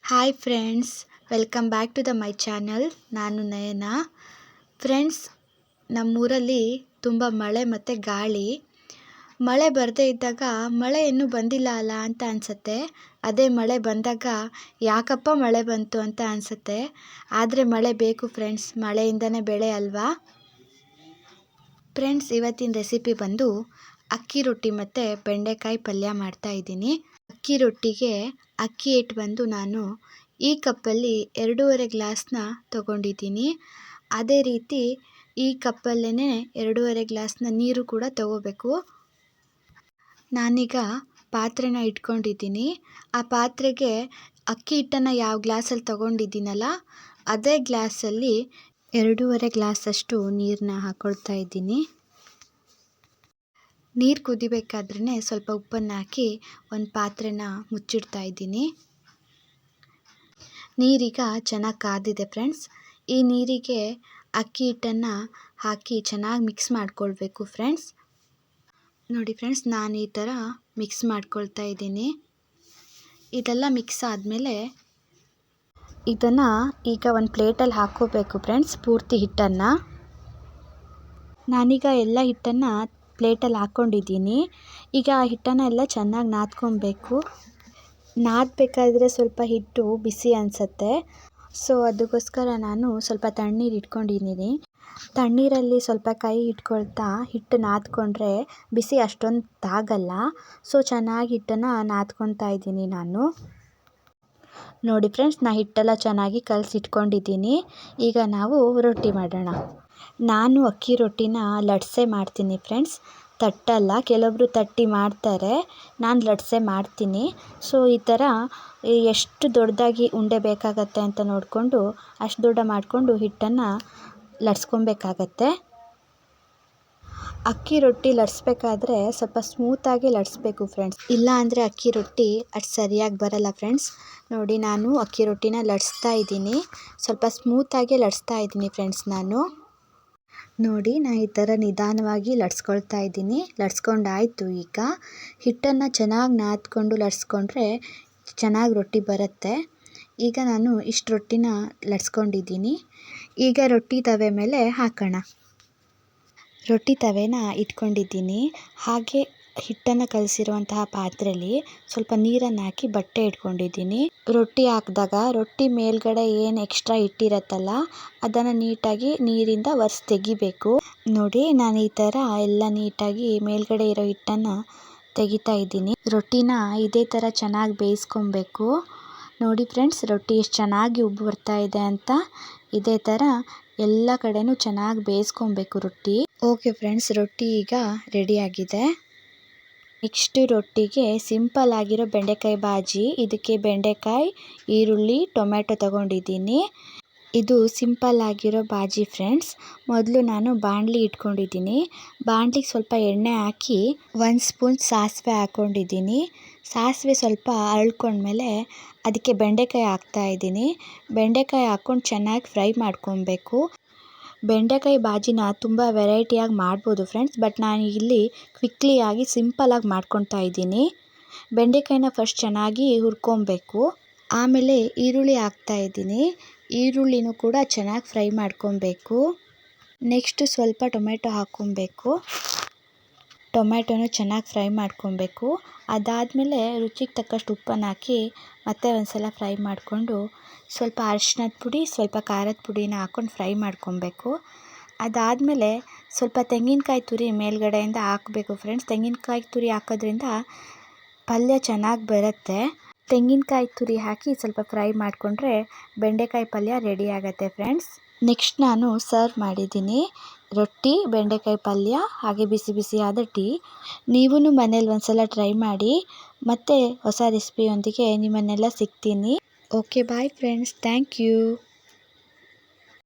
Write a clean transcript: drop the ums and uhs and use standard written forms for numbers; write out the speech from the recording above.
Hi friends, welcome back to my channel. ನಾನು Nayana. Friends, ನಮ್ಮೂರಲ್ಲಿ ತುಂಬ ಮಳೆ ಮತ್ತು ಗಾಳಿ. ಮಳೆ ಬರದೇ ಇದ್ದಾಗ ಮಳೆ ಇನ್ನೂ ಬಂದಿಲ್ಲ ಅಲ್ಲ ಅಂತ ಅನಿಸುತ್ತೆ. ಅದೇ ಮಳೆ ಬಂದಾಗ ಯಾಕಪ್ಪ ಮಳೆ ಬಂತು ಅಂತ ಅನಿಸುತ್ತೆ. ಆದರೆ ಮಳೆ ಬೇಕು ಫ್ರೆಂಡ್ಸ್, ಮಳೆಯಿಂದನೇ ಬೆಳೆ ಅಲ್ವಾ. ಫ್ರೆಂಡ್ಸ್, ಇವತ್ತಿನ ರೆಸಿಪಿ ಬಂದು ಅಕ್ಕಿ ರೊಟ್ಟಿ ಮತ್ತು ಬೆಂಡೆಕಾಯಿ ಪಲ್ಯ ಮಾಡ್ತಾಯಿದ್ದೀನಿ. ಅಕ್ಕಿ ರೊಟ್ಟಿಗೆ ಅಕ್ಕಿ ಹಿಟ್ಟು ಬಂದು ನಾನು ಈ ಕಪ್ಪಲ್ಲಿ 2.5 ಗ್ಲಾಸ್ನ ತೊಗೊಂಡಿದ್ದೀನಿ. ಅದೇ ರೀತಿ ಈ ಕಪ್ಪಲ್ಲೇ 2.5 ಗ್ಲಾಸ್ನ ನೀರು ಕೂಡ ತಗೋಬೇಕು. ನಾನೀಗ ಪಾತ್ರೆನ ಇಟ್ಕೊಂಡಿದ್ದೀನಿ. ಆ ಪಾತ್ರೆಗೆ ಅಕ್ಕಿ ಹಿಟ್ಟನ್ನು ಯಾವ ಗ್ಲಾಸಲ್ಲಿ ತೊಗೊಂಡಿದ್ದೀನಲ್ಲ ಅದೇ ಗ್ಲಾಸಲ್ಲಿ 2.5 ಗ್ಲಾಸಷ್ಟು ನೀರನ್ನ ಹಾಕ್ಕೊಳ್ತಾ ಇದ್ದೀನಿ. ನೀರು ಕುದಿಬೇಕಾದ್ರೇ ಸ್ವಲ್ಪ ಉಪ್ಪನ್ನು ಹಾಕಿ ಒಂದು ಪಾತ್ರೆನ ಮುಚ್ಚಿಡ್ತಾ ಇದ್ದೀನಿ. ನೀರೀಗ ಚೆನ್ನಾಗಿ ಕಾದಿದೆ ಫ್ರೆಂಡ್ಸ್. ಈ ನೀರಿಗೆ ಅಕ್ಕಿ ಹಿಟ್ಟನ್ನು ಹಾಕಿ ಚೆನ್ನಾಗಿ ಮಿಕ್ಸ್ ಮಾಡ್ಕೊಳ್ಬೇಕು ಫ್ರೆಂಡ್ಸ್. ನೋಡಿ ಫ್ರೆಂಡ್ಸ್, ನಾನು ಈ ಥರ ಮಿಕ್ಸ್ ಮಾಡ್ಕೊಳ್ತಾ ಇದ್ದೀನಿ. ಇದೆಲ್ಲ ಮಿಕ್ಸ್ ಆದಮೇಲೆ ಇದನ್ನು ಈಗ ಒಂದು ಪ್ಲೇಟಲ್ಲಿ ಹಾಕ್ಕೋಬೇಕು ಫ್ರೆಂಡ್ಸ್, ಪೂರ್ತಿ ಹಿಟ್ಟನ್ನು. ನಾನೀಗ ಎಲ್ಲ ಹಿಟ್ಟನ್ನು ಪ್ಲೇಟಲ್ಲಿ ಹಾಕ್ಕೊಂಡಿದ್ದೀನಿ. ಈಗ ಆ ಹಿಟ್ಟನ್ನು ಎಲ್ಲ ಚೆನ್ನಾಗಿ ನಾದ್ಕೊಬೇಕು. ನಾದಬೇಕಾದ್ರೆ ಸ್ವಲ್ಪ ಹಿಟ್ಟು ಬಿಸಿ ಅನಿಸುತ್ತೆ. ಸೊ ಅದಕ್ಕೋಸ್ಕರ ನಾನು ಸ್ವಲ್ಪ ತಣ್ಣೀರು ಇಟ್ಕೊಂಡಿದ್ದೀನಿ. ತಣ್ಣೀರಲ್ಲಿ ಸ್ವಲ್ಪ ಕೈ ಇಟ್ಕೊಳ್ತಾ ಹಿಟ್ಟು ನಾದ್ಕೊಂಡ್ರೆ ಬಿಸಿ ಅಷ್ಟೊಂದು ತಾಗಲ್ಲ. ಸೊ ಚೆನ್ನಾಗಿ ಹಿಟ್ಟನ್ನು ನಾದ್ಕೊತಾ ಇದ್ದೀನಿ ನಾನು. ನೋಡಿ ಫ್ರೆಂಡ್ಸ್, ನಾನು ಹಿಟ್ಟೆಲ್ಲ ಚೆನ್ನಾಗಿ ಕಲಸಿಟ್ಕೊಂಡಿದ್ದೀನಿ. ಈಗ ನಾವು ರೊಟ್ಟಿ ಮಾಡೋಣ. ನಾನು ಅಕ್ಕಿ ರೊಟ್ಟಿನ ಲಟ್ಸೆ ಮಾಡ್ತೀನಿ ಫ್ರೆಂಡ್ಸ್, ತಟ್ಟಲ್ಲ. ಕೆಲವೊಬ್ಬರು ತಟ್ಟಿ ಮಾಡ್ತಾರೆ, ನಾನು ಲಟ್ಸೆ ಮಾಡ್ತೀನಿ. ಸೊ ಈ ಥರ ಎಷ್ಟು ದೊಡ್ಡದಾಗಿ ಉಂಡೆ ಬೇಕಾಗತ್ತೆ ಅಂತ ನೋಡಿಕೊಂಡು ಅಷ್ಟು ದೊಡ್ಡ ಮಾಡಿಕೊಂಡು ಹಿಟ್ಟನ್ನು ಲಟ್ಸ್ಕೊಬೇಕಾಗತ್ತೆ. ಅಕ್ಕಿ ರೊಟ್ಟಿ ಲಟ್ಸ್ಬೇಕಾದ್ರೆ ಸ್ವಲ್ಪ ಸ್ಮೂತಾಗಿ ಲಟ್ಸ್ಬೇಕು ಫ್ರೆಂಡ್ಸ್, ಇಲ್ಲ ಅಂದರೆ ಅಕ್ಕಿ ರೊಟ್ಟಿ ಅಷ್ಟು ಸರಿಯಾಗಿ ಬರಲ್ಲ ಫ್ರೆಂಡ್ಸ್. ನೋಡಿ, ನಾನು ಅಕ್ಕಿ ರೊಟ್ಟಿನ ಲಟ್ಸ್ತಾ ಇದ್ದೀನಿ. ಸ್ವಲ್ಪ ಸ್ಮೂತಾಗಿ ಲಟ್ಸ್ತಾ ಇದ್ದೀನಿ ಫ್ರೆಂಡ್ಸ್ ನಾನು. ನೋಡಿ, ನಾನು ಈ ಥರ ನಿಧಾನವಾಗಿ ಲಟ್ಸ್ಕೊಳ್ತಾ ಇದ್ದೀನಿ. ಲಟ್ಸ್ಕೊಂಡಾಯಿತು. ಈಗ ಹಿಟ್ಟನ್ನು ಚೆನ್ನಾಗಿ ನಾದ್ಕೊಂಡು ಲಟ್ಸ್ಕೊಂಡ್ರೆ ಚೆನ್ನಾಗಿ ರೊಟ್ಟಿ ಬರುತ್ತೆ. ಈಗ ನಾನು ಇಷ್ಟು ರೊಟ್ಟಿನ ಲಟ್ಸ್ಕೊಂಡಿದ್ದೀನಿ. ಈಗ ರೊಟ್ಟಿ ತವೆ ಮೇಲೆ ಹಾಕೋಣ. ರೊಟ್ಟಿ ತವೆನ ಇಟ್ಕೊಂಡಿದ್ದೀನಿ. ಹಾಗೆ ಹಿಟ್ಟನ್ನು ಕಲಸಿರುವಂತಹ ಪಾತ್ರೆಯಲ್ಲಿ ಸ್ವಲ್ಪ ನೀರನ್ನು ಹಾಕಿ ಬಟ್ಟೆ ಇಟ್ಕೊಂಡಿದ್ದೀನಿ. ರೊಟ್ಟಿ ಹಾಕಿದಾಗ ರೊಟ್ಟಿ ಮೇಲ್ಗಡೆ ಏನು ಎಕ್ಸ್ಟ್ರಾ ಹಿಟ್ಟಿರತ್ತಲ್ಲ ಅದನ್ನು ನೀಟಾಗಿ ನೀರಿಂದ ಒರೆಸಿ ತೆಗಿಬೇಕು. ನೋಡಿ, ನಾನು ಈ ಥರ ಎಲ್ಲ ನೀಟಾಗಿ ಮೇಲ್ಗಡೆ ಇರೋ ಹಿಟ್ಟನ್ನು ತೆಗಿತಾ ಇದ್ದೀನಿ. ರೊಟ್ಟಿನ ಇದೇ ಥರ ಚೆನ್ನಾಗಿ ಬೇಯಿಸ್ಕೊಬೇಕು. ನೋಡಿ ಫ್ರೆಂಡ್ಸ್, ರೊಟ್ಟಿ ಎಷ್ಟು ಚೆನ್ನಾಗಿ ಉಬ್ಬು ಬರ್ತಾ ಇದೆ ಅಂತ. ಇದೇ ಥರ ಎಲ್ಲ ಕಡೆನೂ ಚೆನ್ನಾಗಿ ಬೇಯಿಸ್ಕೊಬೇಕು ರೊಟ್ಟಿ. ಓಕೆ ಫ್ರೆಂಡ್ಸ್, ರೊಟ್ಟಿ ಈಗ ರೆಡಿಯಾಗಿದೆ. ನೆಕ್ಸ್ಟ್ ರೊಟ್ಟಿಗೆ ಸಿಂಪಲ್ ಆಗಿರೋ ಬೆಂಡೆಕಾಯಿ ಬಾಜಿ. ಇದಕ್ಕೆ ಬೆಂಡೆಕಾಯಿ, ಈರುಳ್ಳಿ, ಟೊಮೆಟೊ ತಗೊಂಡಿದ್ದೀನಿ. ಇದು ಸಿಂಪಲ್ ಆಗಿರೋ ಬಾಜಿ ಫ್ರೆಂಡ್ಸ್. ಮೊದಲು ನಾನು ಬಾಣಲಿ ಇಟ್ಕೊಂಡಿದ್ದೀನಿ. ಬಾಣಲಿಗೆ ಸ್ವಲ್ಪ ಎಣ್ಣೆ ಹಾಕಿ 1 ಸ್ಪೂನ್ ಸಾಸಿವೆ ಹಾಕ್ಕೊಂಡಿದ್ದೀನಿ. ಸಾಸಿವೆ ಸ್ವಲ್ಪ ಅರಳ್ಕೊಂಡ್ಮೇಲೆ ಅದಕ್ಕೆ ಬೆಂಡೆಕಾಯಿ ಹಾಕ್ತಾಯಿದ್ದೀನಿ. ಬೆಂಡೆಕಾಯಿ ಹಾಕ್ಕೊಂಡು ಚೆನ್ನಾಗಿ ಫ್ರೈ ಮಾಡ್ಕೊಬೇಕು. ಬೆಂಡೆಕಾಯಿ ಬಾಜಿನ ತುಂಬ ವೆರೈಟಿಯಾಗಿ ಮಾಡ್ಬೋದು ಫ್ರೆಂಡ್ಸ್, ಬಟ್ ನಾನು ಇಲ್ಲಿ ಕ್ವಿಕ್ಲಿಯಾಗಿ ಸಿಂಪಲಾಗಿ ಮಾಡ್ಕೊತಾ ಇದ್ದೀನಿ. ಬೆಂಡೆಕಾಯಿನ ಫಸ್ಟ್ ಚೆನ್ನಾಗಿ ಹುರ್ಕೊಬೇಕು. ಆಮೇಲೆ ಈರುಳ್ಳಿ ಹಾಕ್ತಾಯಿದ್ದೀನಿ. ಈರುಳ್ಳಿನೂ ಕೂಡ ಚೆನ್ನಾಗಿ ಫ್ರೈ ಮಾಡ್ಕೊಬೇಕು. ನೆಕ್ಸ್ಟ್ ಸ್ವಲ್ಪ ಟೊಮೆಟೊ ಹಾಕ್ಕೊಬೇಕು. ಟೊಮೆಟೊನು ಚೆನ್ನಾಗಿ ಫ್ರೈ ಮಾಡ್ಕೊಬೇಕು. ಅದಾದಮೇಲೆ ರುಚಿಗೆ ತಕ್ಕಷ್ಟು ಉಪ್ಪನ್ನು ಹಾಕಿ ಮತ್ತೆ ಒಂದು ಸಲ ಫ್ರೈ ಮಾಡಿಕೊಂಡು ಸ್ವಲ್ಪ ಅರಿಶಿನದ ಪುಡಿ, ಸ್ವಲ್ಪ ಖಾರದ ಪುಡಿನ ಹಾಕ್ಕೊಂಡು ಫ್ರೈ ಮಾಡ್ಕೊಬೇಕು. ಅದಾದಮೇಲೆ ಸ್ವಲ್ಪ ತೆಂಗಿನಕಾಯಿ ತುರಿ ಮೇಲ್ಗಡೆಯಿಂದ ಹಾಕಬೇಕು ಫ್ರೆಂಡ್ಸ್. ತೆಂಗಿನಕಾಯಿ ತುರಿ ಹಾಕೋದ್ರಿಂದ ಪಲ್ಯ ಚೆನ್ನಾಗಿ ಬರುತ್ತೆ. ತೆಂಗಿನಕಾಯಿ ತುರಿ ಹಾಕಿ ಸ್ವಲ್ಪ ಫ್ರೈ ಮಾಡಿಕೊಂಡ್ರೆ ಬೆಂಡೆಕಾಯಿ ಪಲ್ಯ ರೆಡಿ ಆಗುತ್ತೆ ಫ್ರೆಂಡ್ಸ್. ನೆಕ್ಸ್ಟ್ ನಾನು ಸರ್ವ್ ಮಾಡಿದ್ದೀನಿ ರೊಟ್ಟಿ, ಬೆಂಡೆಕಾಯಿ ಪಲ್ಯ, ಹಾಗೆ ಬಿಸಿ ಬಿಸಿಯಾದ ಟೀ. ನೀವೂ ಮನೇಲಿ ಒಂದ್ಸಲ ಟ್ರೈ ಮಾಡಿ. ಮತ್ತೆ ಹೊಸ ರೆಸಿಪಿಯೊಂದಿಗೆ ನಿಮ್ಮನ್ನೆಲ್ಲ ಸಿಗ್ತೀನಿ. Okay, bye friends, thank you.